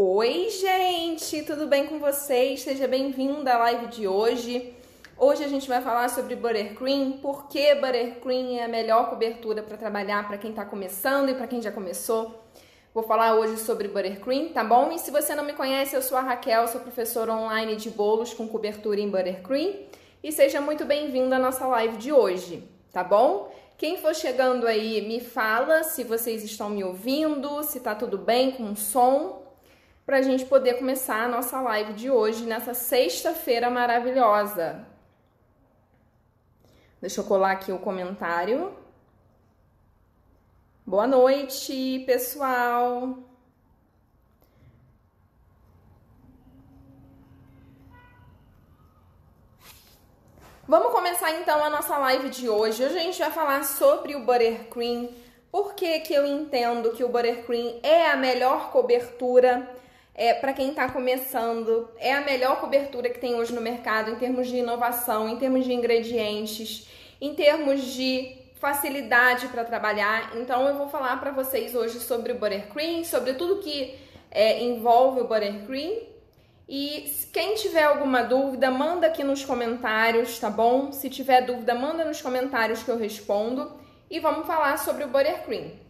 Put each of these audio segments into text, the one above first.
Oi, gente, tudo bem com vocês? Seja bem-vinda à live de hoje. Hoje a gente vai falar sobre Buttercream, porque Buttercream é a melhor cobertura para trabalhar para quem está começando e para quem já começou. Vou falar hoje sobre Buttercream, tá bom? E se você não me conhece, eu sou a Raquel, sou professora online de bolos com cobertura em Buttercream. E seja muito bem-vindo à nossa live de hoje, tá bom? Quem for chegando aí, me fala se vocês estão me ouvindo, se tá tudo bem com o som, para a gente poder começar a nossa live de hoje, nessa sexta-feira maravilhosa. Deixa eu colar aqui o comentário. Boa noite, pessoal. Vamos começar então a nossa live de hoje. Hoje a gente vai falar sobre o Buttercream. Por que eu entendo que o Buttercream é a melhor cobertura para quem está começando, é a melhor cobertura que tem hoje no mercado em termos de inovação, em termos de ingredientes, em termos de facilidade para trabalhar. Então eu vou falar para vocês hoje sobre o Buttercream, sobre tudo que envolve o Buttercream. E quem tiver alguma dúvida, manda aqui nos comentários, tá bom? Se tiver dúvida, manda nos comentários que eu respondo. E vamos falar sobre o Buttercream.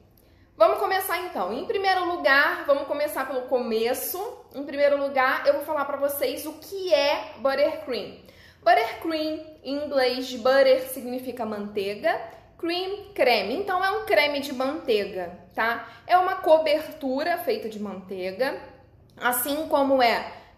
Vamos começar então. Em primeiro lugar, vamos começar pelo começo. Em primeiro lugar, eu vou falar para vocês o que é Buttercream. Buttercream, em inglês, butter significa manteiga, cream, creme. Então, é um creme de manteiga, tá? É uma cobertura feita de manteiga, assim como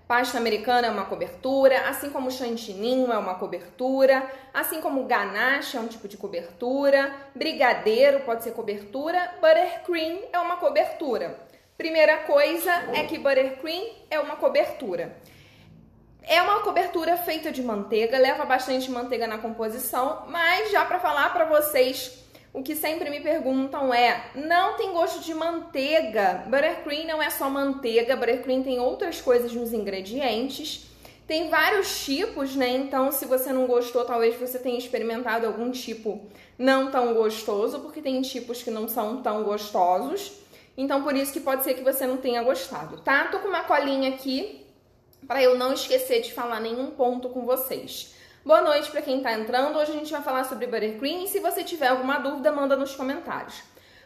pasta americana é uma cobertura, assim como chantininho é uma cobertura, assim como ganache é um tipo de cobertura, brigadeiro pode ser cobertura, Buttercream é uma cobertura. Primeira coisa é que Buttercream é uma cobertura. É uma cobertura feita de manteiga, leva bastante manteiga na composição, mas já para falar para vocês, o que sempre me perguntam não tem gosto de manteiga. Buttercream não é só manteiga, Buttercream tem outras coisas nos ingredientes. Tem vários tipos, né? Então, se você não gostou, talvez você tenha experimentado algum tipo não tão gostoso, porque tem tipos que não são tão gostosos. Então, por isso que pode ser que você não tenha gostado, tá? Tô com uma colinha aqui para eu não esquecer de falar nenhum ponto com vocês. Boa noite para quem está entrando. Hoje a gente vai falar sobre Buttercream e se você tiver alguma dúvida, manda nos comentários.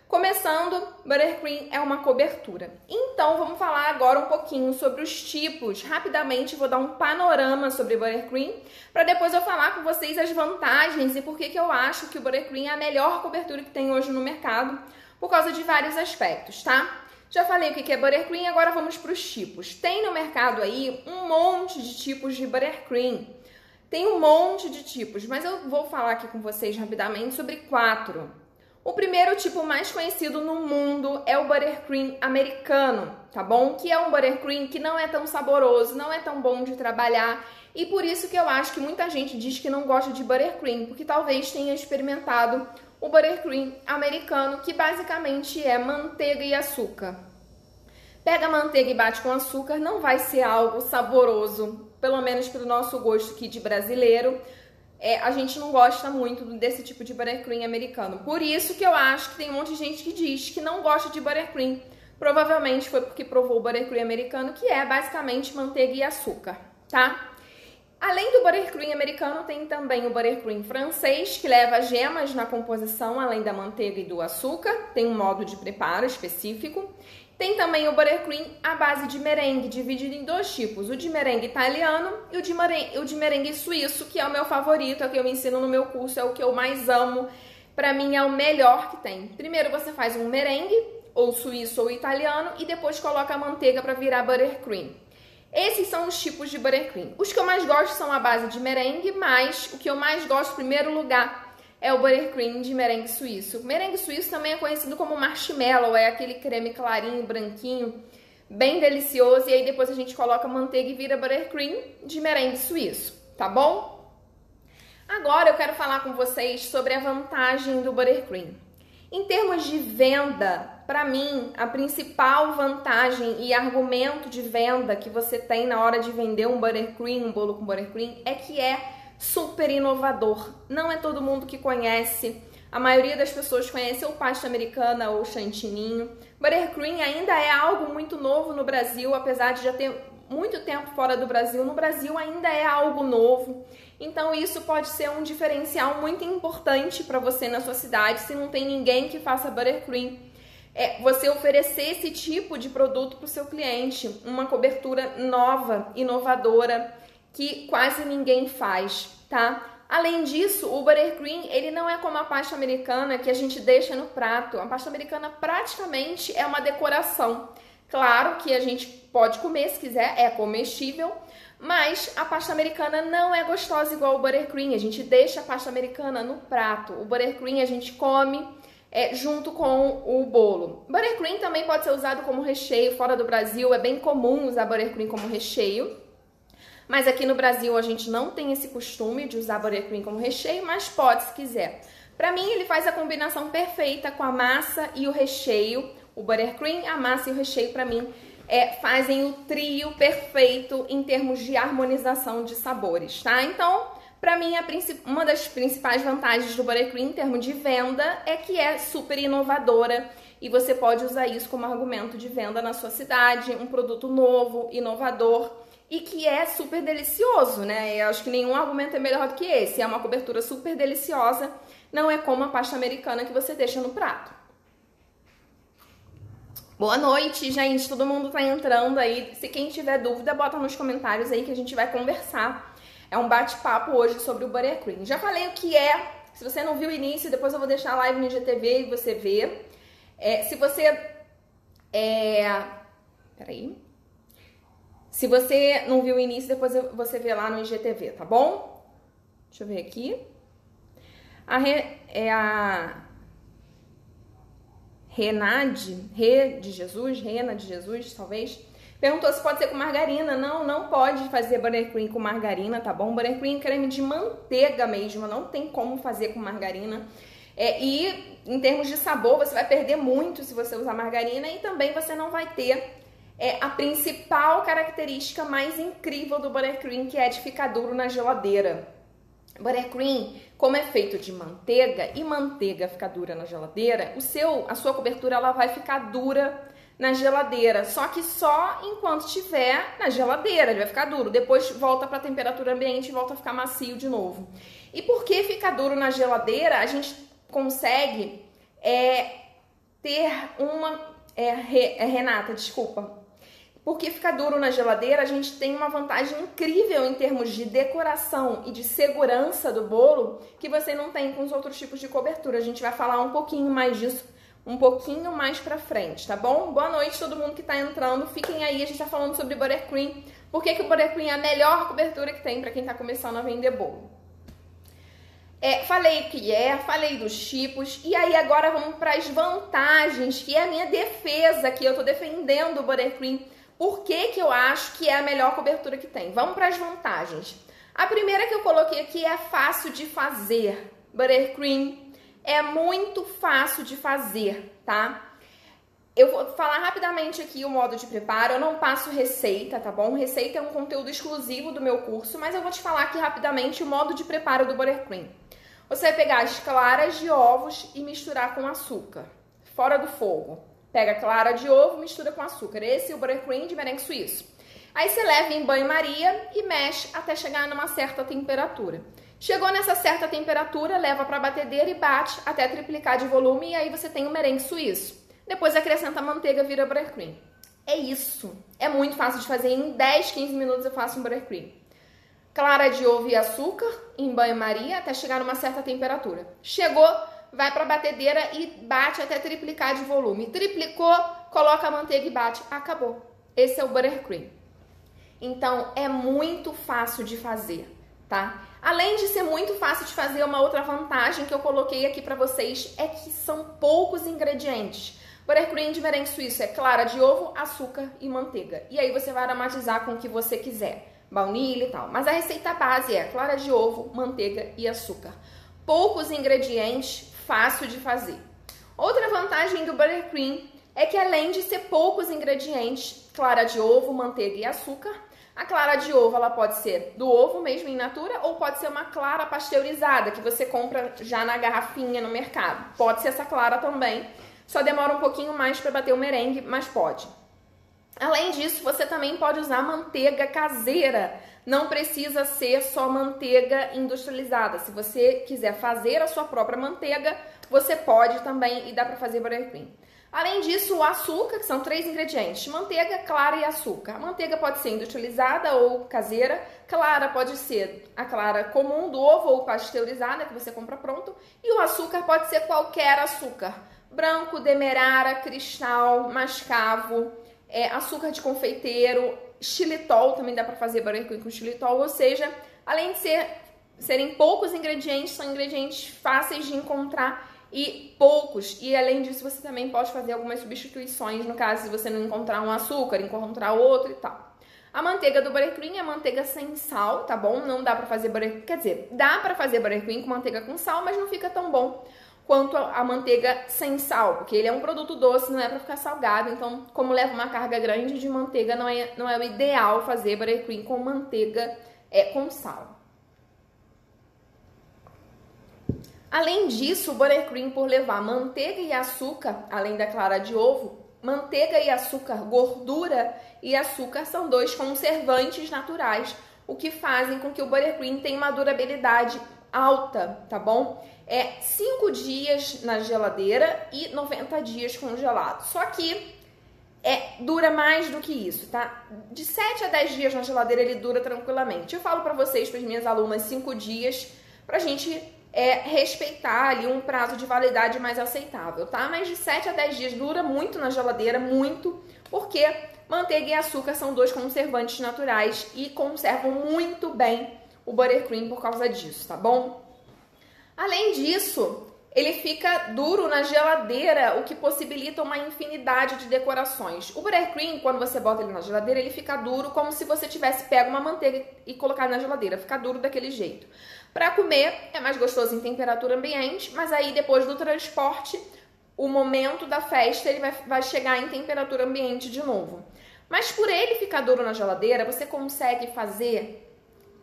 Começando, Buttercream é uma cobertura. Então, vamos falar agora um pouquinho sobre os tipos. Rapidamente, vou dar um panorama sobre Buttercream, para depois eu falar com vocês as vantagens e por que eu acho que o Buttercream é a melhor cobertura que tem hoje no mercado, por causa de vários aspectos, tá? Já falei o que é Buttercream, agora vamos para os tipos. Tem no mercado aí um monte de tipos de Buttercream. Tem um monte de tipos, mas eu vou falar aqui com vocês rapidamente sobre 4. O primeiro tipo mais conhecido no mundo é o Buttercream americano, tá bom? Que é um Buttercream que não é tão saboroso, não é tão bom de trabalhar e por isso que eu acho que muita gente diz que não gosta de Buttercream, porque talvez tenha experimentado o Buttercream americano, que basicamente é manteiga e açúcar. Pega a manteiga e bate com açúcar, não vai ser algo saboroso, pelo menos pelo nosso gosto aqui de brasileiro. A gente não gosta muito desse tipo de Buttercream americano. Por isso que eu acho que tem um monte de gente que diz que não gosta de Buttercream. Provavelmente foi porque provou o Buttercream americano, que é basicamente manteiga e açúcar, tá? Além do Buttercream americano, tem também o Buttercream francês, que leva gemas na composição, além da manteiga e do açúcar. Tem um modo de preparo específico. Tem também o Buttercream à base de merengue, dividido em 2 tipos, o de merengue italiano e o de merengue suíço, que é o meu favorito, é o que eu ensino no meu curso, é o que eu mais amo, pra mim é o melhor que tem. Primeiro você faz um merengue, ou suíço ou italiano, e depois coloca a manteiga para virar Buttercream. Esses são os tipos de Buttercream. Os que eu mais gosto são a base de merengue, mas o que eu mais gosto em primeiro lugar é o Buttercream de merengue suíço. Merengue suíço também é conhecido como marshmallow, é aquele creme clarinho, branquinho, bem delicioso. E aí depois a gente coloca manteiga e vira Buttercream de merengue suíço, tá bom? Agora eu quero falar com vocês sobre a vantagem do Buttercream. Em termos de venda, para mim, a principal vantagem e argumento de venda que você tem na hora de vender um Buttercream, um bolo com Buttercream, é que é super inovador. Não é todo mundo que conhece A maioria das pessoas conhece ou pasta americana ou chantininho. Buttercream ainda é algo muito novo no Brasil, apesar de já ter muito tempo fora do Brasil. No Brasil ainda é algo novo. Então isso pode ser um diferencial muito importante para você na sua cidade, se não tem ninguém que faça buttercream. Você oferecer esse tipo de produto para o seu cliente, uma cobertura nova, inovadora, que quase ninguém faz, tá? Além disso, o buttercream, ele não é como a pasta americana que a gente deixa no prato. A pasta americana praticamente é uma decoração. Claro que a gente pode comer se quiser, é comestível, mas a pasta americana não é gostosa igual o buttercream. A gente deixa a pasta americana no prato. O buttercream a gente come junto com o bolo. Buttercream também pode ser usado como recheio. Fora do Brasil é bem comum usar buttercream como recheio. Mas aqui no Brasil a gente não tem esse costume de usar buttercream como recheio, mas pode se quiser. Para mim ele faz a combinação perfeita com a massa e o recheio. O buttercream, a massa e o recheio para mim fazem o trio perfeito em termos de harmonização de sabores, tá? Então, para mim uma das principais vantagens do buttercream em termos de venda é que é super inovadora e você pode usar isso como argumento de venda na sua cidade, um produto novo, inovador, e que é super delicioso, né? Eu acho que nenhum argumento é melhor do que esse. É uma cobertura super deliciosa, não é como a pasta americana que você deixa no prato. Boa noite, gente. Todo mundo tá entrando aí. Se quem tiver dúvida, bota nos comentários aí que a gente vai conversar. É um bate-papo hoje sobre o buttercream. Já falei o que é. Se você não viu o início, depois eu vou deixar a live no IGTV e você vê. Se você... Peraí. Se você não viu o início, depois você vê lá no IGTV, tá bom? Deixa eu ver aqui. Rena de Jesus, talvez, perguntou se pode ser com margarina. Não pode fazer buttercream com margarina, tá bom? Buttercream é creme de manteiga mesmo, não tem como fazer com margarina. E em termos de sabor, você vai perder muito se você usar margarina e também você não vai ter a principal característica mais incrível do buttercream, que é de ficar duro na geladeira. Buttercream, como é feito de manteiga e manteiga fica dura na geladeira, a sua cobertura ela vai ficar dura na geladeira, só que só enquanto estiver na geladeira ele vai ficar duro, depois volta para a temperatura ambiente e volta a ficar macio de novo. E por que fica duro na geladeira? A gente consegue ter Renata, desculpa. Porque fica duro na geladeira, a gente tem uma vantagem incrível em termos de decoração e de segurança do bolo que você não tem com os outros tipos de cobertura. A gente vai falar um pouquinho mais disso, um pouquinho mais pra frente, tá bom? Boa noite todo mundo que tá entrando, fiquem aí, a gente tá falando sobre buttercream. Por que o buttercream é a melhor cobertura que tem pra quem tá começando a vender bolo? Falei o que falei dos tipos, e aí agora vamos para as vantagens, que é a minha defesa, que eu tô defendendo o buttercream. Por que eu acho que é a melhor cobertura que tem? Vamos para as vantagens. A primeira que eu coloquei aqui é fácil de fazer. Buttercream é muito fácil de fazer, tá? Eu vou falar rapidamente aqui o modo de preparo. Eu não passo receita, tá bom? Receita é um conteúdo exclusivo do meu curso, mas eu vou te falar aqui rapidamente o modo de preparo do buttercream. Você vai pegar as claras de ovos e misturar com açúcar, fora do fogo. Pega a clara de ovo, mistura com açúcar. Esse é o buttercream de merengue suíço. Aí você leva em banho-maria e mexe até chegar numa certa temperatura. Chegou nessa certa temperatura, leva para a batedeira e bate até triplicar de volume e aí você tem o merengue suíço. Depois acrescenta a manteiga, vira buttercream. É isso. É muito fácil de fazer. Em 10, 15 minutos eu faço um buttercream. Clara de ovo e açúcar em banho-maria até chegar numa certa temperatura. Chegou, vai para a batedeira e bate até triplicar de volume. Triplicou, coloca a manteiga e bate. Acabou. Esse é o buttercream. Então, é muito fácil de fazer, tá? Além de ser muito fácil de fazer, uma outra vantagem que eu coloquei aqui para vocês é que são poucos ingredientes. Buttercream de merengue suíço é clara de ovo, açúcar e manteiga. E aí você vai aromatizar com o que você quiser. Baunilha e tal. Mas a receita base é clara de ovo, manteiga e açúcar. Poucos ingredientes, fácil de fazer. Outra vantagem do buttercream é que além de ser poucos ingredientes, clara de ovo, manteiga e açúcar, A clara de ovo, ela pode ser do ovo mesmo in natura ou pode ser uma clara pasteurizada, que você compra já na garrafinha no mercado. Pode ser essa clara também, só demora um pouquinho mais para bater o merengue, mas pode. Além disso, você também pode usar manteiga caseira. Não precisa ser só manteiga industrializada. Se você quiser fazer a sua própria manteiga, você pode também e dá para fazer buttercream. Além disso, o açúcar, que são 3 ingredientes: manteiga, clara e açúcar. A manteiga pode ser industrializada ou caseira. Clara pode ser a clara comum do ovo ou pasteurizada, que você compra pronto. E o açúcar pode ser qualquer açúcar: branco, demerara, cristal, mascavo, açúcar de confeiteiro, xilitol. Também dá para fazer buttercream com xilitol. Ou seja, além de serem poucos ingredientes, são ingredientes fáceis de encontrar e poucos. E além disso, você também pode fazer algumas substituições, no caso, se você não encontrar um açúcar, encontrar outro e tal. A manteiga do buttercream é manteiga sem sal, tá bom? Não dá pra fazer buttercream, quer dizer, dá pra fazer buttercream com manteiga com sal, mas não fica tão bom quanto a manteiga sem sal, porque ele é um produto doce, não é pra ficar salgado. Então, como leva uma carga grande de manteiga, não é o ideal fazer buttercream com manteiga com sal. Além disso, o buttercream, por levar manteiga e açúcar, além da clara de ovo, manteiga e açúcar, gordura e açúcar são 2 conservantes naturais, o que fazem com que o buttercream tenha uma durabilidade alta, tá bom? 5 dias na geladeira e 90 dias congelado. Só que dura mais do que isso, tá? De 7 a 10 dias na geladeira ele dura tranquilamente. Eu falo pra vocês, para as minhas alunas, 5 dias, pra gente respeitar ali um prazo de validade mais aceitável, tá? Mas de 7 a 10 dias dura muito na geladeira, muito, porque manteiga e açúcar são 2 conservantes naturais e conservam muito bem o buttercream por causa disso, tá bom? Além disso, ele fica duro na geladeira, o que possibilita uma infinidade de decorações. O buttercream, quando você bota ele na geladeira, ele fica duro como se você tivesse pego uma manteiga e colocado na geladeira. Fica duro daquele jeito. Para comer, é mais gostoso em temperatura ambiente, mas aí depois do transporte, o momento da festa, ele vai chegar em temperatura ambiente de novo. Mas por ele ficar duro na geladeira, você consegue fazer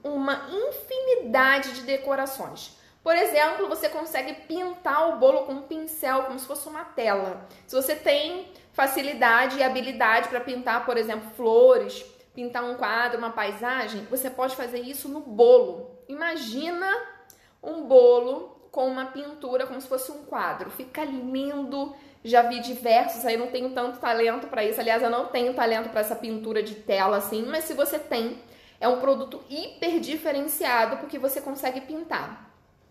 uma infinidade de decorações. Por exemplo, você consegue pintar o bolo com um pincel, como se fosse uma tela. Se você tem facilidade e habilidade para pintar, por exemplo, flores, pintar um quadro, uma paisagem, você pode fazer isso no bolo. Imagina um bolo com uma pintura como se fosse um quadro. Fica lindo. Já vi diversos, aí não tenho tanto talento para isso. Aliás, eu não tenho talento para essa pintura de tela assim, mas se você tem, é um produto hiper diferenciado porque você consegue pintar.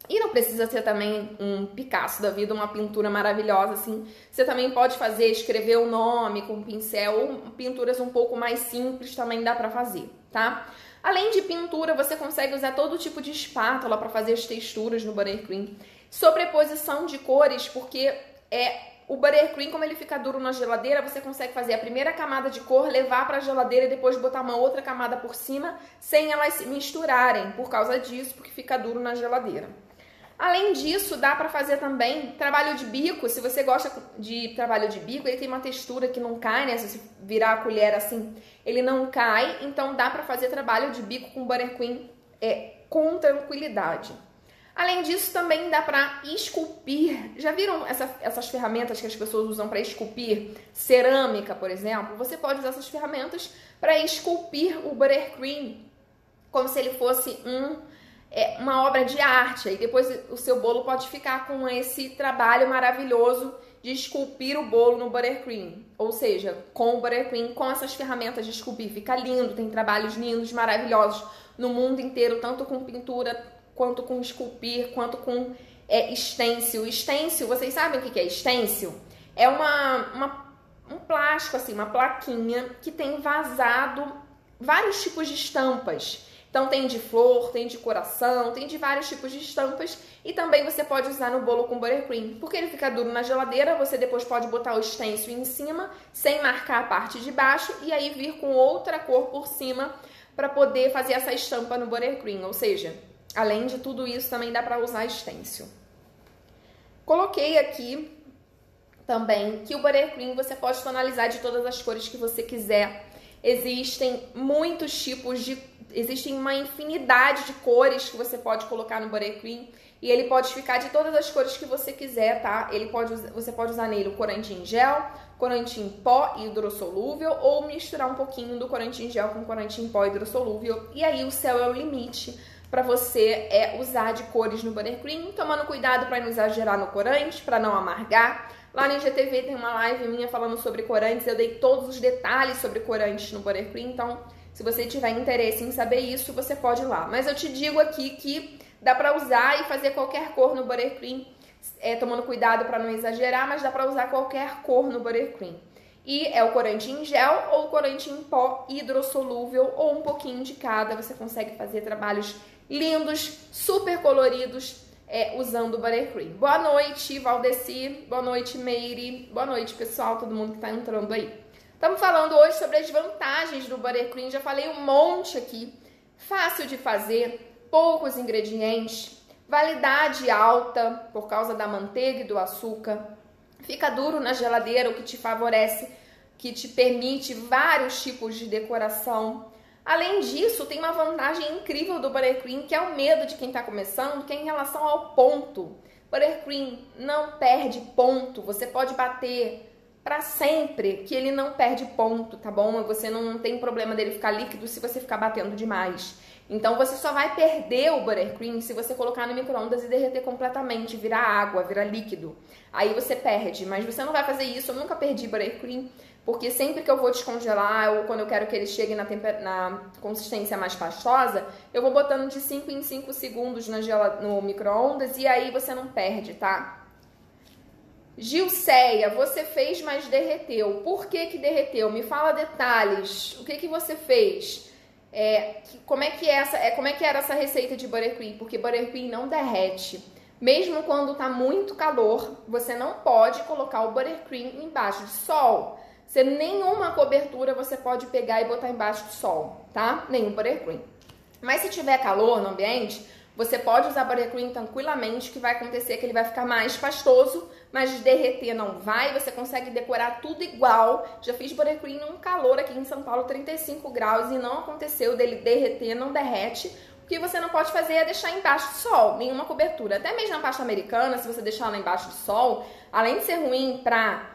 E não precisa ser também um Picasso da vida, uma pintura maravilhosa assim. Você também pode fazer, escrever o nome com pincel, ou pinturas um pouco mais simples também dá pra fazer, tá? Além de pintura, você consegue usar todo tipo de espátula para fazer as texturas no buttercream. Sobreposição de cores, porque o buttercream, como ele fica duro na geladeira, você consegue fazer a primeira camada de cor, levar para a geladeira e depois botar uma outra camada por cima, sem elas se misturarem por causa disso, porque fica duro na geladeira. Além disso, dá para fazer também trabalho de bico. Se você gosta de trabalho de bico, ele tem uma textura que não cai, né? Se você virar a colher assim, ele não cai. Então, dá para fazer trabalho de bico com buttercream com tranquilidade. Além disso, também dá para esculpir. Já viram essas ferramentas que as pessoas usam para esculpir cerâmica, por exemplo? Você pode usar essas ferramentas para esculpir o buttercream como se ele fosse uma obra de arte. Aí depois o seu bolo pode ficar com esse trabalho maravilhoso de esculpir o bolo no buttercream. Ou seja, com o buttercream, com essas ferramentas de esculpir. Fica lindo, tem trabalhos lindos, maravilhosos no mundo inteiro, tanto com pintura, quanto com esculpir, quanto com stencil. Stencil, vocês sabem o que é stencil? É um plástico, assim, uma plaquinha que tem vazado vários tipos de estampas. Então tem de flor, tem de coração, tem de vários tipos de estampas e também você pode usar no bolo com buttercream. Porque ele fica duro na geladeira, você depois pode botar o stencil em cima, sem marcar a parte de baixo e aí vir com outra cor por cima para poder fazer essa estampa no buttercream. Ou seja, além de tudo isso, também dá para usar stencil. Coloquei aqui também que o buttercream você pode tonalizar de todas as cores que você quiser. Existem muitos tipos existem uma infinidade de cores que você pode colocar no buttercream e ele pode ficar de todas as cores que você quiser, tá? Você pode usar nele o corante em gel, corante em pó hidrossolúvel ou misturar um pouquinho do corante em gel com corante em pó hidrossolúvel e aí o céu é o limite para você usar de cores no buttercream, tomando cuidado para não exagerar no corante, para não amargar. Lá no IGTV tem uma live minha falando sobre corantes, eu dei todos os detalhes sobre corantes no buttercream, então se você tiver interesse em saber isso, você pode ir lá. Mas eu te digo aqui que dá para usar e fazer qualquer cor no buttercream, tomando cuidado para não exagerar, mas dá para usar qualquer cor no buttercream. E é o corante em gel ou o corante em pó hidrossolúvel ou um pouquinho de cada. Você consegue fazer trabalhos lindos, super coloridos, usando o buttercream. Boa noite, Valdeci. Boa noite, Meire. Boa noite, pessoal, todo mundo que tá entrando aí. Estamos falando hoje sobre as vantagens do buttercream. Já falei um monte aqui. Fácil de fazer, poucos ingredientes, validade alta por causa da manteiga e do açúcar. Fica duro na geladeira, o que te favorece, que te permite vários tipos de decoração. Além disso, tem uma vantagem incrível do buttercream, que é o medo de quem está começando, que é em relação ao ponto. Buttercream não perde ponto, você pode bater para sempre que ele não perde ponto, tá bom? Você não tem problema dele ficar líquido se você ficar batendo demais. Então você só vai perder o buttercream se você colocar no micro-ondas e derreter completamente, virar água, virar líquido. Aí você perde, mas você não vai fazer isso. Eu nunca perdi buttercream, porque sempre que eu vou descongelar ou quando eu quero que ele chegue na consistência mais pastosa, eu vou botando de 5 em 5 segundos no micro-ondas e aí você não perde, tá? Gilceia, você fez, mas derreteu. Por que derreteu? Me fala detalhes. O que você fez? Como é que era essa receita de buttercream? Porque buttercream não derrete. Mesmo quando tá muito calor, você não pode colocar o buttercream embaixo de sol. Nenhuma cobertura você pode pegar e botar embaixo do sol, tá? Nenhum buttercream. Mas se tiver calor no ambiente, você pode usar buttercream tranquilamente, que vai acontecer que ele vai ficar mais pastoso, mas derreter não vai, você consegue decorar tudo igual. Já fiz buttercream num calor aqui em São Paulo, 35 graus, e não aconteceu dele derreter, não derrete. O que você não pode fazer é deixar embaixo do sol, nenhuma cobertura. Até mesmo na pasta americana, se você deixar ela embaixo do sol, além de ser ruim para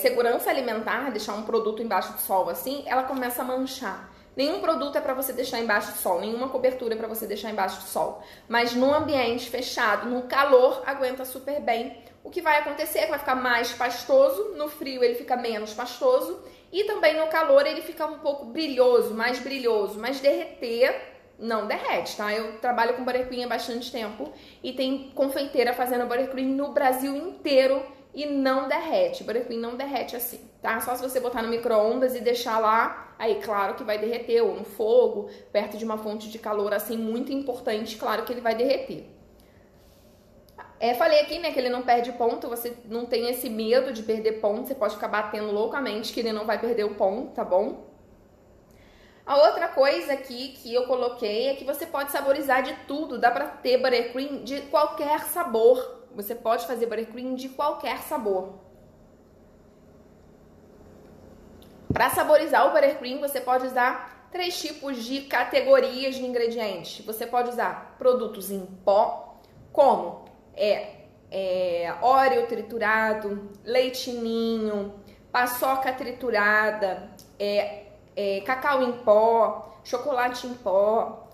segurança alimentar, deixar um produto embaixo do sol assim, ela começa a manchar. Nenhum produto é para você deixar embaixo do sol, nenhuma cobertura é para você deixar embaixo do sol. Mas num ambiente fechado, no calor, aguenta super bem. O que vai acontecer é que vai ficar mais pastoso, no frio ele fica menos pastoso e também no calor ele fica um pouco brilhoso, mas derreter não derrete, tá? Eu trabalho com buttercream há bastante tempo e tem confeiteira fazendo buttercream no Brasil inteiro e não derrete. Buttercream não derrete assim, tá? Só se você botar no micro-ondas e deixar lá, aí claro que vai derreter, ou no fogo, perto de uma fonte de calor assim muito importante, claro que ele vai derreter. Falei aqui, né, que ele não perde ponto, você não tem esse medo de perder ponto, você pode ficar batendo loucamente que ele não vai perder o ponto, tá bom? A outra coisa aqui que eu coloquei é que você pode saborizar de tudo, dá pra ter buttercream de qualquer sabor. Você pode fazer buttercream de qualquer sabor. Para saborizar o buttercream, você pode usar 3 tipos de categorias de ingredientes. Você pode usar produtos em pó, como Oreo triturado, leite ninho, paçoca triturada, cacau em pó, chocolate em pó,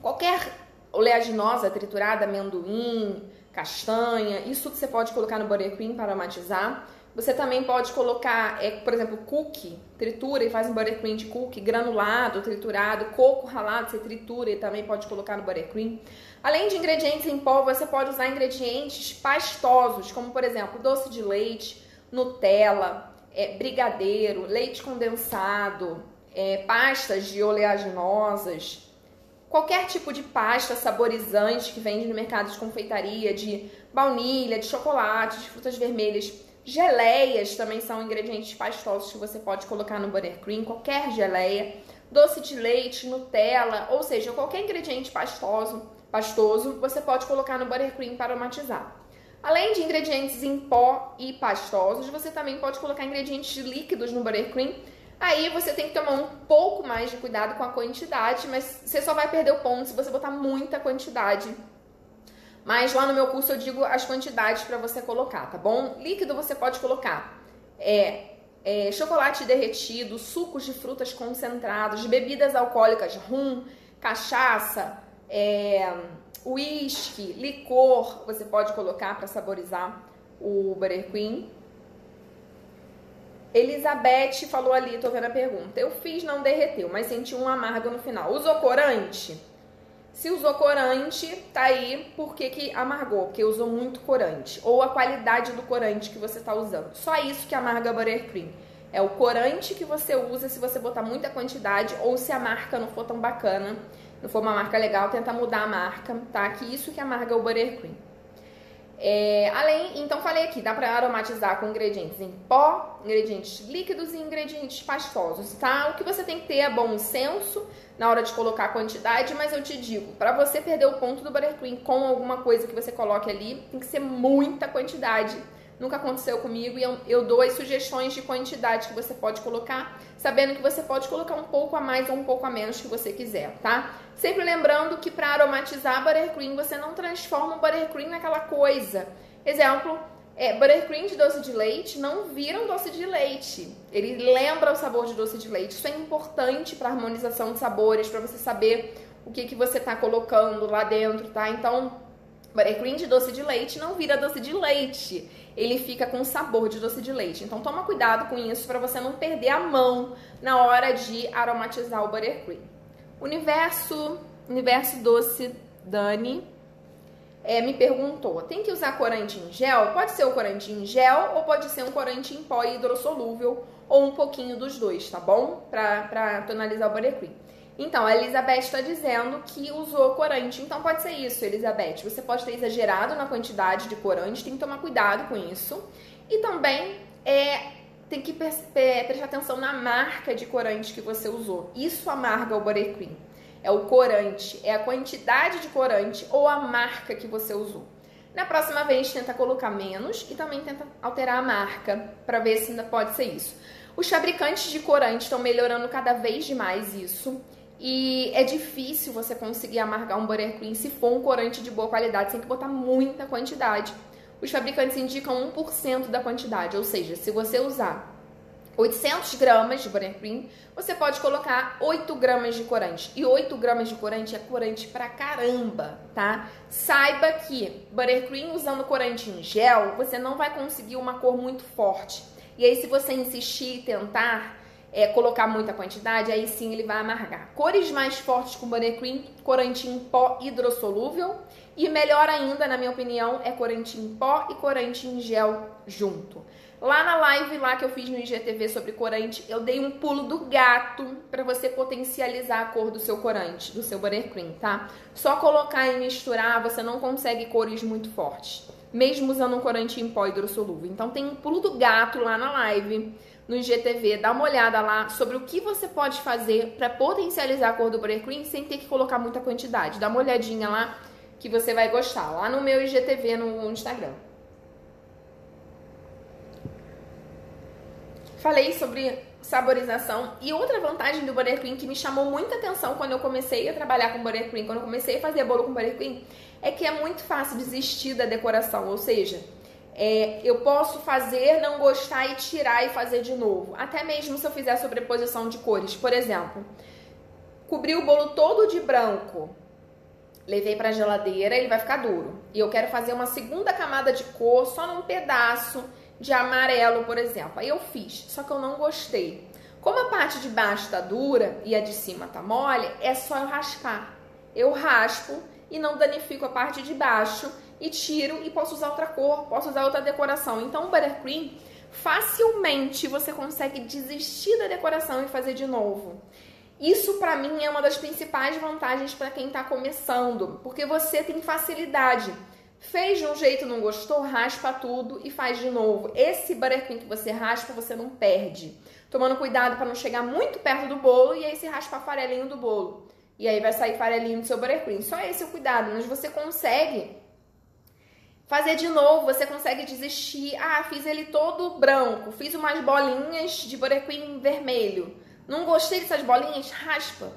qualquer oleaginosa triturada, amendoim, castanha, isso que você pode colocar no buttercream para aromatizar. Você também pode colocar, por exemplo, cookie, tritura e faz um buttercream de cookie, granulado, triturado, coco ralado, você tritura e também pode colocar no buttercream. Além de ingredientes em pó, você pode usar ingredientes pastosos, como por exemplo, doce de leite, Nutella, brigadeiro, leite condensado, pastas de oleaginosas, qualquer tipo de pasta saborizante que vende no mercado de confeitaria, de baunilha, de chocolate, de frutas vermelhas. Geleias também são ingredientes pastosos que você pode colocar no buttercream, qualquer geleia. Doce de leite, Nutella, ou seja, qualquer ingrediente pastoso você pode colocar no buttercream para aromatizar. Além de ingredientes em pó e pastosos, você também pode colocar ingredientes líquidos no buttercream. Aí você tem que tomar um pouco mais de cuidado com a quantidade, mas você só vai perder o ponto se você botar muita quantidade. Mas lá no meu curso eu digo as quantidades para você colocar, tá bom? Líquido você pode colocar chocolate derretido, sucos de frutas concentrados, bebidas alcoólicas, rum, cachaça, uísque, licor, você pode colocar para saborizar o buttercream. Elizabeth falou ali, tô vendo a pergunta. Eu fiz, não derreteu, mas senti um amargo no final. Usou corante? Se usou corante, tá aí por que amargou, porque usou muito corante. Ou a qualidade do corante que você tá usando. Só isso que amarga buttercream. É o corante que você usa se você botar muita quantidade ou se a marca não for tão bacana, não for uma marca legal, tenta mudar a marca, tá? Que isso que amarga o buttercream. Então falei aqui, dá pra aromatizar com ingredientes em pó, ingredientes líquidos e ingredientes pastosos, tá? O que você tem que ter é bom senso na hora de colocar a quantidade, mas eu te digo, pra você perder o ponto do buttercream com alguma coisa que você coloque ali, tem que ser muita quantidade. Nunca aconteceu comigo e eu dou as sugestões de quantidade que você pode colocar, sabendo que você pode colocar um pouco a mais ou um pouco a menos que você quiser, tá? Sempre lembrando que para aromatizar buttercream, você não transforma o buttercream naquela coisa. Exemplo, buttercream de doce de leite não vira um doce de leite. Ele lembra o sabor de doce de leite. Isso é importante para harmonização de sabores, para você saber o que você está colocando lá dentro, tá? Então, buttercream de doce de leite não vira doce de leite. Ele fica com sabor de doce de leite. Então, toma cuidado com isso para você não perder a mão na hora de aromatizar o buttercream. Universo Doce Dani me perguntou, tem que usar corante em gel? Pode ser o corante em gel ou pode ser um corante em pó hidrossolúvel ou um pouquinho dos dois, tá bom? Pra tonalizar o buttercream. Então, a Elizabeth está dizendo que usou corante. Então, pode ser isso, Elizabeth. Você pode ter exagerado na quantidade de corante, tem que tomar cuidado com isso. E também tem que prestar atenção na marca de corante que você usou. Isso amarga o buttercream. É o corante, é a quantidade de corante ou a marca que você usou. Na próxima vez, tenta colocar menos e também tenta alterar a marca para ver se ainda pode ser isso. Os fabricantes de corante estão melhorando cada vez mais isso. E é difícil você conseguir amargar um buttercream se for um corante de boa qualidade, você tem que botar muita quantidade. Os fabricantes indicam 1% da quantidade, ou seja, se você usar 800 gramas de buttercream, você pode colocar 8 gramas de corante. E 8 gramas de corante é corante pra caramba, tá? Saiba que buttercream usando corante em gel, você não vai conseguir uma cor muito forte. E aí, se você insistir e tentar colocar muita quantidade, aí sim ele vai amargar. Cores mais fortes com buttercream, corante em pó hidrossolúvel. E melhor ainda, na minha opinião, é corante em pó e corante em gel junto. Lá na live lá que eu fiz no IGTV sobre corante, eu dei um pulo do gato para você potencializar a cor do seu corante, do seu buttercream, tá? Só colocar e misturar, você não consegue cores muito fortes, mesmo usando um corante em pó hidrossolúvel. Então tem um pulo do gato lá na live, no IGTV, dá uma olhada lá sobre o que você pode fazer para potencializar a cor do buttercream sem ter que colocar muita quantidade. Dá uma olhadinha lá que você vai gostar, lá no meu IGTV no Instagram. Falei sobre saborização e outra vantagem do buttercream que me chamou muita atenção quando eu comecei a trabalhar com buttercream, quando eu comecei a fazer bolo com buttercream, é que é muito fácil desistir da decoração, ou seja, eu posso fazer, não gostar e tirar e fazer de novo. Até mesmo se eu fizer sobreposição de cores, por exemplo, cobri o bolo todo de branco, levei para a geladeira, ele vai ficar duro. E eu quero fazer uma segunda camada de cor só num pedaço de amarelo, por exemplo. Aí eu fiz, só que eu não gostei. Como a parte de baixo tá dura e a de cima tá mole, é só eu raspar. Eu raspo e não danifico a parte de baixo e tiro e posso usar outra cor, posso usar outra decoração. Então o buttercream, facilmente você consegue desistir da decoração e fazer de novo. Isso pra mim é uma das principais vantagens para quem tá começando, porque você tem facilidade. Fez de um jeito, não gostou, raspa tudo e faz de novo. Esse buttercream que você raspa, você não perde. Tomando cuidado para não chegar muito perto do bolo e aí se raspar farelinho do bolo. E aí vai sair farelinho do seu buttercream. Só esse é o cuidado, mas você consegue fazer de novo, você consegue desistir. Ah, fiz ele todo branco, fiz umas bolinhas de Buttercream vermelho. Não gostei dessas bolinhas? Raspa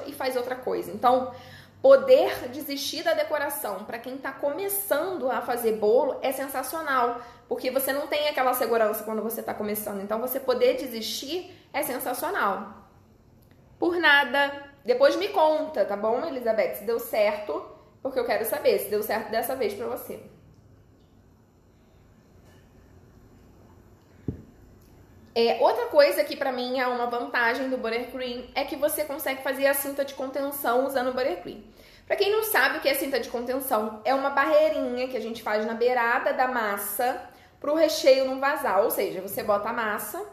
e faz outra coisa. Então, poder desistir da decoração para quem está começando a fazer bolo é sensacional, porque você não tem aquela segurança quando você está começando. Então, você poder desistir é sensacional. Por nada. Depois me conta, tá bom, Elizabeth? Se deu certo, porque eu quero saber se deu certo dessa vez pra você. Outra coisa que pra mim é uma vantagem do Buttercream é que você consegue fazer a cinta de contenção usando o Buttercream. Pra quem não sabe o que é cinta de contenção, é uma barreirinha que a gente faz na beirada da massa pro recheio não vazar. Ou seja, você bota a massa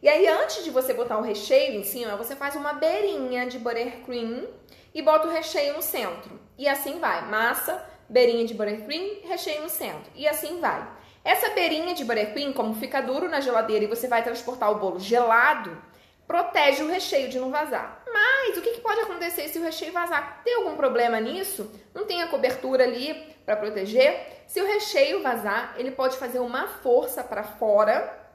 e aí antes de você botar o recheio em cima, você faz uma beirinha de Buttercream e bota o recheio no centro. E assim vai, massa, beirinha de Buttercream, recheio no centro. E assim vai. Essa beirinha de Buttercream, como fica duro na geladeira e você vai transportar o bolo gelado, protege o recheio de não vazar. Mas o que pode acontecer se o recheio vazar? Tem algum problema nisso? Não tem a cobertura ali para proteger? Se o recheio vazar, ele pode fazer uma força para fora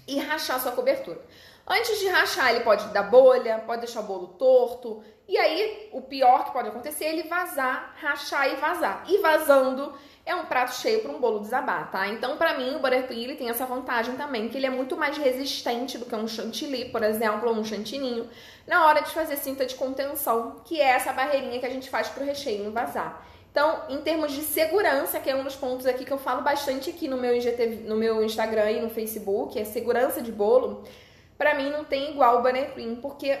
e rachar sua cobertura. Antes de rachar, ele pode dar bolha, pode deixar o bolo torto. E aí, o pior que pode acontecer é ele vazar, rachar e vazar. E vazando é um prato cheio para um bolo desabar, tá? Então, pra mim, o Buttercream ele tem essa vantagem também, que ele é muito mais resistente do que um chantilly, por exemplo, ou um chantininho, na hora de fazer cinta de contenção, que é essa barreirinha que a gente faz pro recheio não vazar. Então, em termos de segurança, que é um dos pontos aqui que eu falo bastante aqui no meu IGTV, no meu Instagram e no Facebook, é segurança de bolo, pra mim não tem igual o Buttercream, porque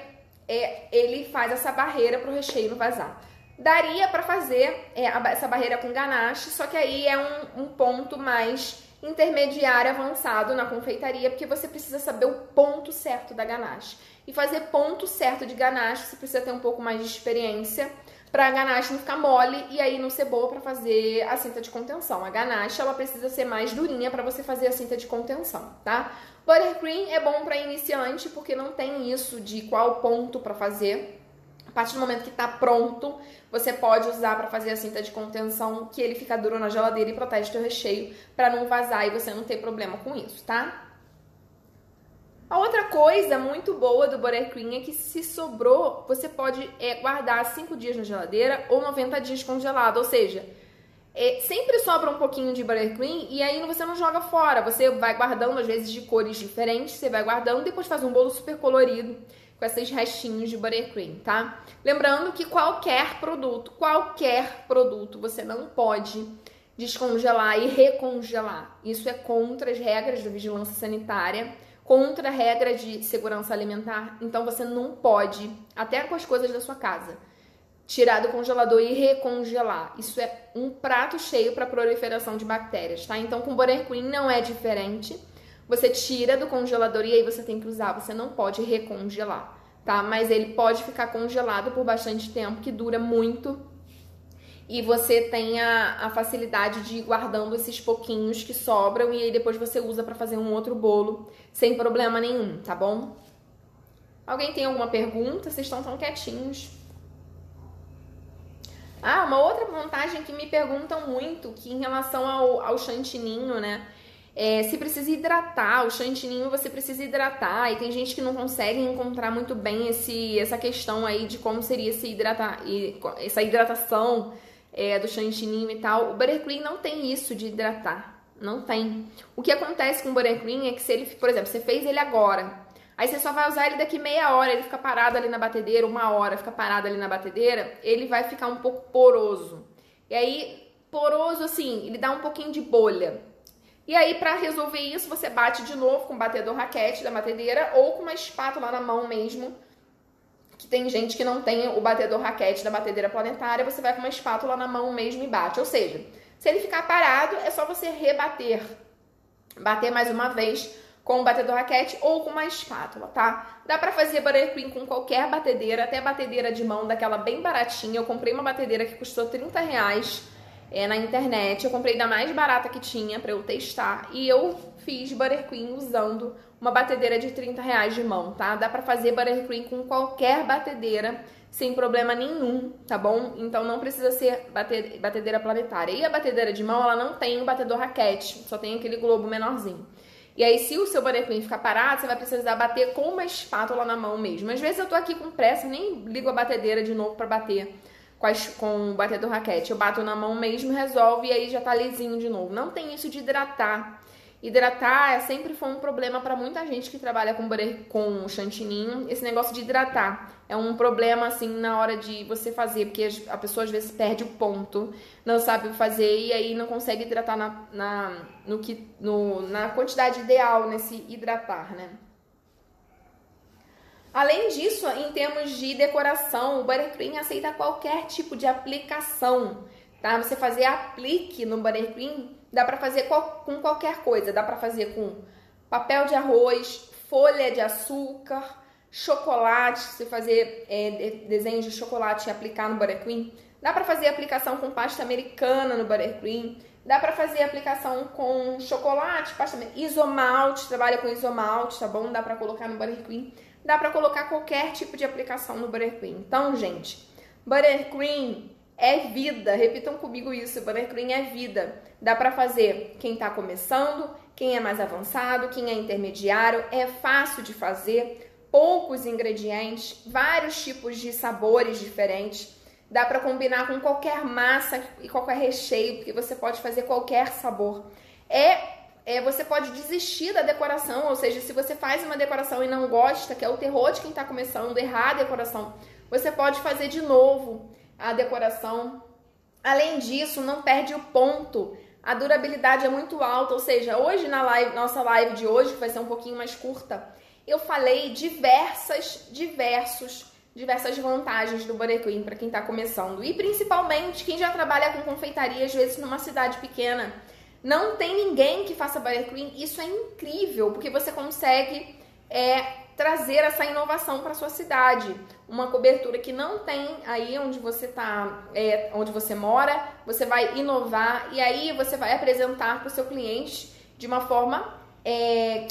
ele faz essa barreira pro recheio não vazar. Daria pra fazer essa barreira com ganache, só que aí é um ponto mais intermediário avançado na confeitaria, porque você precisa saber o ponto certo da ganache. E fazer ponto certo de ganache, você precisa ter um pouco mais de experiência para a ganache não ficar mole e aí não ser boa para fazer a cinta de contenção. A ganache, ela precisa ser mais durinha para você fazer a cinta de contenção, tá? Buttercream é bom para iniciante porque não tem isso de qual ponto para fazer. A partir do momento que tá pronto, você pode usar para fazer a cinta de contenção, que ele fica duro na geladeira e protege teu recheio para não vazar e você não ter problema com isso, tá? A outra coisa muito boa do Buttercream é que se sobrou, você pode guardar 5 dias na geladeira ou 90 dias congelado, ou seja, sempre sobra um pouquinho de Buttercream e aí você não joga fora, você vai guardando às vezes de cores diferentes, você vai guardando e depois faz um bolo super colorido com esses restinhos de Buttercream, tá? Lembrando que qualquer produto você não pode descongelar e recongelar. Isso é contra as regras da vigilância sanitária, contra a regra de segurança alimentar. Então você não pode, até com as coisas da sua casa, tirar do congelador e recongelar. Isso é um prato cheio para proliferação de bactérias, tá? Então com Buttercream não é diferente. Você tira do congelador e aí você tem que usar, você não pode recongelar, tá? Mas ele pode ficar congelado por bastante tempo, que dura muito. E você tem a facilidade de ir guardando esses pouquinhos que sobram e aí depois você usa para fazer um outro bolo sem problema nenhum, tá bom? Alguém tem alguma pergunta? Vocês estão tão quietinhos. Ah, uma outra vantagem que me perguntam muito, que em relação ao chantininho, né? Se precisa hidratar, o chantininho você precisa hidratar e tem gente que não consegue encontrar muito bem essa questão aí de como seria essa hidratação do chantininho e tal. O Buttercream não tem isso de hidratar, não tem. O que acontece com o Buttercream é que se ele, por exemplo, você fez ele agora, aí você só vai usar ele daqui meia hora, ele fica parado ali na batedeira, 1 hora fica parado ali na batedeira, ele vai ficar um pouco poroso. E aí, poroso assim, ele dá um pouquinho de bolha. E aí, pra resolver isso, você bate de novo com o batedor raquete da batedeira ou com uma espátula na mão mesmo, que tem gente que não tem o batedor raquete da batedeira planetária, você vai com uma espátula na mão mesmo e bate. Ou seja, se ele ficar parado, é só você rebater. Bater mais uma vez com o batedor raquete ou com uma espátula, tá? Dá pra fazer Buttercream com qualquer batedeira, até batedeira de mão, daquela bem baratinha. Eu comprei uma batedeira que custou R$30. na internet. Eu comprei da mais barata que tinha pra eu testar. E eu fiz buttercream usando uma batedeira de R$30 de mão, tá? Dá pra fazer buttercream com qualquer batedeira, sem problema nenhum, tá bom? Então não precisa ser batedeira planetária. E a batedeira de mão, ela não tem o batedor raquete, só tem aquele globo menorzinho. E aí, se o seu buttercream ficar parado, você vai precisar bater com uma espátula na mão mesmo. Às vezes eu tô aqui com pressa, nem ligo a batedeira de novo pra bater com o batedor raquete. Eu bato na mão mesmo, resolve e aí já tá lisinho de novo. Não tem isso de hidratar. Hidratar sempre foi um problema para muita gente que trabalha com chantininho. Esse negócio de hidratar é um problema, assim, na hora de você fazer, porque a pessoa às vezes perde o ponto, não sabe fazer e aí não consegue hidratar na quantidade ideal nesse hidratar, né? Além disso, em termos de decoração, o buttercream aceita qualquer tipo de aplicação, tá? Você fazer aplique no buttercream, dá pra fazer com qualquer coisa. Dá pra fazer com papel de arroz, folha de açúcar, chocolate. Você fazer desenhos de chocolate e aplicar no buttercream. Dá pra fazer aplicação com pasta americana no buttercream. Dá pra fazer aplicação com chocolate, pasta isomalte. Trabalha com isomalte, tá bom? Dá pra colocar no buttercream. Dá pra colocar qualquer tipo de aplicação no buttercream. Então, gente, buttercream é vida. Repitam comigo isso, buttercream é vida. Dá pra fazer quem tá começando, quem é mais avançado, quem é intermediário. É fácil de fazer, poucos ingredientes, vários tipos de sabores diferentes. Dá pra combinar com qualquer massa e qualquer recheio, porque você pode fazer qualquer sabor. Você pode desistir da decoração, ou seja, se você faz uma decoração e não gosta, que é o terror de quem tá começando, errar a decoração, você pode fazer de novo a decoração. Além disso, não perde o ponto. A durabilidade é muito alta, ou seja, hoje nossa live de hoje, que vai ser um pouquinho mais curta, eu falei diversas vantagens do buttercream para quem está começando. E principalmente quem já trabalha com confeitaria, às vezes numa cidade pequena. Não tem ninguém que faça buttercream. Isso é incrível, porque você consegue trazer essa inovação para sua cidade. Uma cobertura que não tem aí onde você onde você mora, você vai inovar e aí você vai apresentar para o seu cliente de uma forma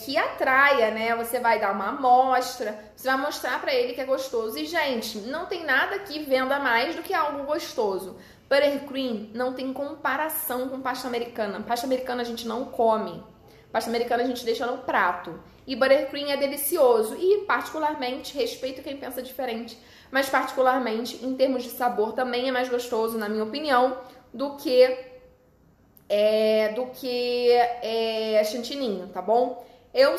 que atraia, né? Você vai dar uma amostra, você vai mostrar para ele que é gostoso. E, gente, não tem nada que venda mais do que algo gostoso. Buttercream não tem comparação com pasta americana. Pasta americana a gente não come. Pasta americana a gente deixa no prato. E buttercream é delicioso. E, particularmente, respeito quem pensa diferente, mas particularmente, em termos de sabor, também é mais gostoso, na minha opinião, do que chantininho, tá bom?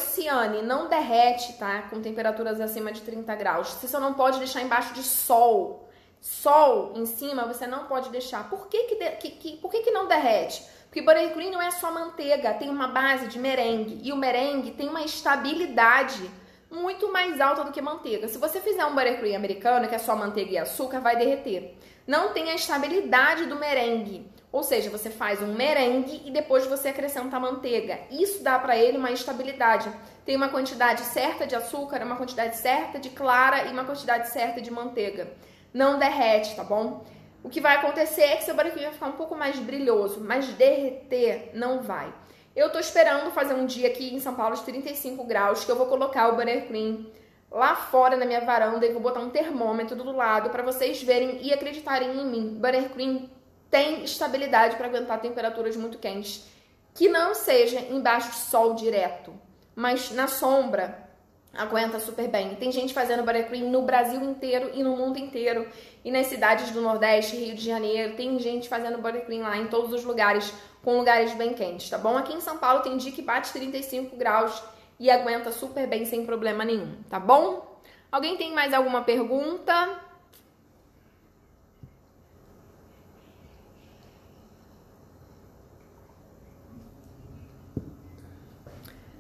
Ciane, não derrete, tá? Com temperaturas acima de 30 graus. Você só não pode deixar embaixo de sol. Sol em cima você não pode deixar. Por que não derrete? Porque buttercream não é só manteiga, tem uma base de merengue. E o merengue tem uma estabilidade muito mais alta do que manteiga. Se você fizer um buttercream americano, que é só manteiga e açúcar, vai derreter. Não tem a estabilidade do merengue. Ou seja, você faz um merengue e depois você acrescenta a manteiga. Isso dá para ele uma estabilidade. Tem uma quantidade certa de açúcar, uma quantidade certa de clara e uma quantidade certa de manteiga. Não derrete, tá bom? O que vai acontecer é que seu buttercream vai ficar um pouco mais brilhoso, mas derreter não vai. Eu tô esperando fazer um dia aqui em São Paulo de 35 graus, que eu vou colocar o buttercream lá fora na minha varanda e vou botar um termômetro do lado para vocês verem e acreditarem em mim. Buttercream tem estabilidade para aguentar temperaturas muito quentes, que não seja embaixo de sol direto, mas na sombra aguenta super bem. Tem gente fazendo buttercream no Brasil inteiro e no mundo inteiro, e nas cidades do Nordeste, Rio de Janeiro, tem gente fazendo buttercream lá em todos os lugares, com lugares bem quentes, tá bom? Aqui em São Paulo tem dia que bate 35 graus e aguenta super bem sem problema nenhum, tá bom? Alguém tem mais alguma pergunta?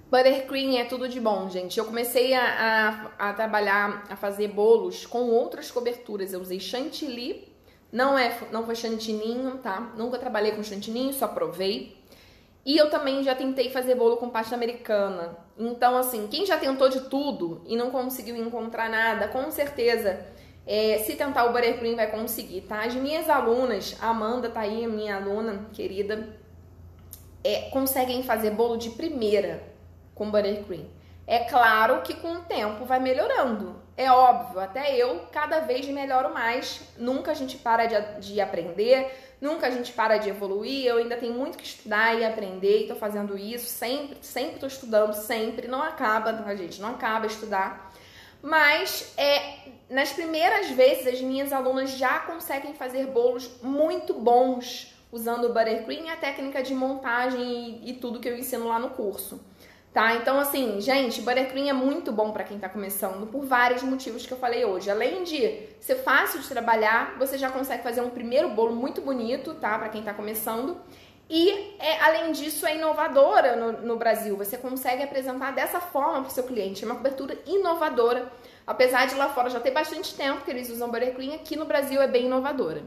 Buttercream é tudo de bom, gente. Eu comecei a trabalhar, a fazer bolos com outras coberturas. Eu usei chantilly, não foi chantininho, tá? Nunca trabalhei com chantininho, só provei. E eu também já tentei fazer bolo com pasta americana. Então, assim, quem já tentou de tudo e não conseguiu encontrar nada, com certeza Se tentar o buttercream vai conseguir, tá? As minhas alunas, a Amanda tá aí, minha aluna querida, conseguem fazer bolo de primeira com buttercream. É claro que com o tempo vai melhorando, é óbvio, até eu cada vez melhoro mais, nunca a gente para de aprender, nunca a gente para de evoluir, eu ainda tenho muito que estudar e aprender, e tô fazendo isso, sempre tô estudando, sempre, não acaba, a gente não acaba de estudar, mas nas primeiras vezes as minhas alunas já conseguem fazer bolos muito bons usando o buttercream e a técnica de montagem e tudo que eu ensino lá no curso. Tá? Então, assim, gente, buttercream é muito bom para quem tá começando por vários motivos que eu falei hoje. Além de ser fácil de trabalhar, você já consegue fazer um primeiro bolo muito bonito, tá? Para quem tá começando. E, além disso, é inovadora no Brasil. Você consegue apresentar dessa forma para o seu cliente. É uma cobertura inovadora. Apesar de lá fora já ter bastante tempo que eles usam buttercream, aqui no Brasil é bem inovadora.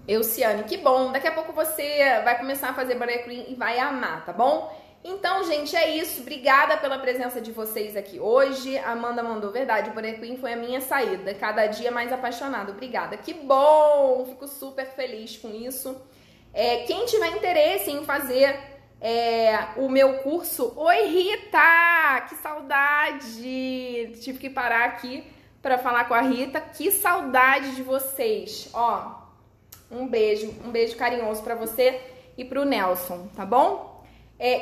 Euciane, que bom, daqui a pouco você vai começar a fazer buttercream e vai amar, tá bom? Então, gente, é isso, obrigada pela presença de vocês aqui hoje. A Amanda mandou verdade, o buttercream foi a minha saída, cada dia mais apaixonada, obrigada. Que bom, fico super feliz com isso. Quem tiver interesse em fazer o meu curso... Oi, Rita, que saudade, tive que parar aqui para falar com a Rita, que saudade de vocês, ó. Um beijo carinhoso pra você e pro Nelson, tá bom?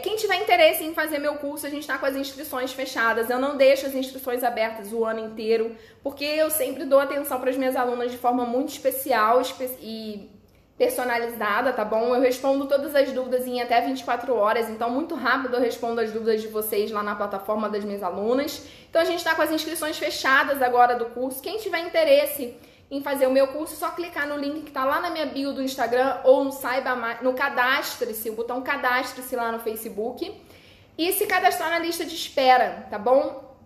Quem tiver interesse em fazer meu curso, a gente tá com as inscrições fechadas. Eu não deixo as inscrições abertas o ano inteiro, porque eu sempre dou atenção para as minhas alunas de forma muito especial e personalizada, tá bom? Eu respondo todas as dúvidas em até 24 horas, então muito rápido eu respondo as dúvidas de vocês lá na plataforma das minhas alunas. Então a gente tá com as inscrições fechadas agora do curso. Quem tiver interesse em fazer o meu curso, é só clicar no link que tá lá na minha bio do Instagram ou no Cadastre-se, o botão Cadastre-se lá no Facebook e se cadastrar na lista de espera, tá bom?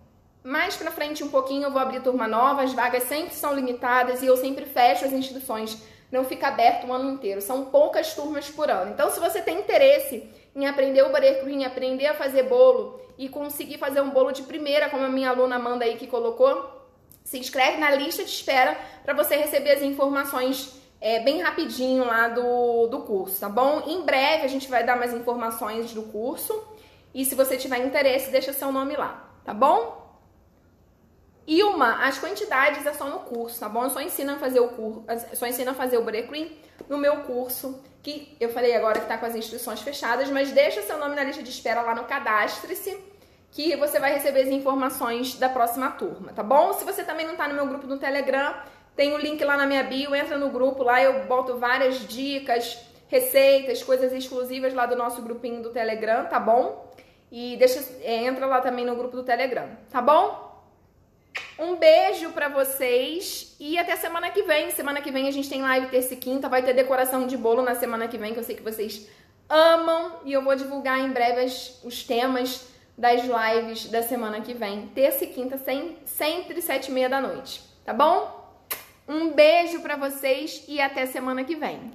Mais pra frente um pouquinho eu vou abrir turma nova, as vagas sempre são limitadas e eu sempre fecho as inscrições, não fica aberto o ano inteiro, são poucas turmas por ano. Então se você tem interesse em aprender o buttercream, aprender a fazer bolo e conseguir fazer um bolo de primeira, como a minha aluna Amanda aí que colocou, se inscreve na lista de espera para você receber as informações bem rapidinho lá do curso, tá bom? Em breve a gente vai dar mais informações do curso e se você tiver interesse, deixa seu nome lá, tá bom? Ilma, as quantidades é só no curso, tá bom? Eu só ensino a fazer o buttercream no meu curso, que eu falei agora que tá com as inscrições fechadas, mas deixa seu nome na lista de espera lá no Cadastre-se, que você vai receber as informações da próxima turma, tá bom? Se você também não tá no meu grupo do Telegram, tem o link lá na minha bio, entra no grupo, lá eu boto várias dicas, receitas, coisas exclusivas lá do nosso grupinho do Telegram, tá bom? E entra lá também no grupo do Telegram, tá bom? Um beijo pra vocês e até semana que vem. Semana que vem a gente tem live terça e quinta, vai ter decoração de bolo na semana que vem, que eu sei que vocês amam, e eu vou divulgar em breve os temas das lives da semana que vem, terça e quinta, sempre 7h30 da noite, tá bom? Um beijo pra vocês e até semana que vem.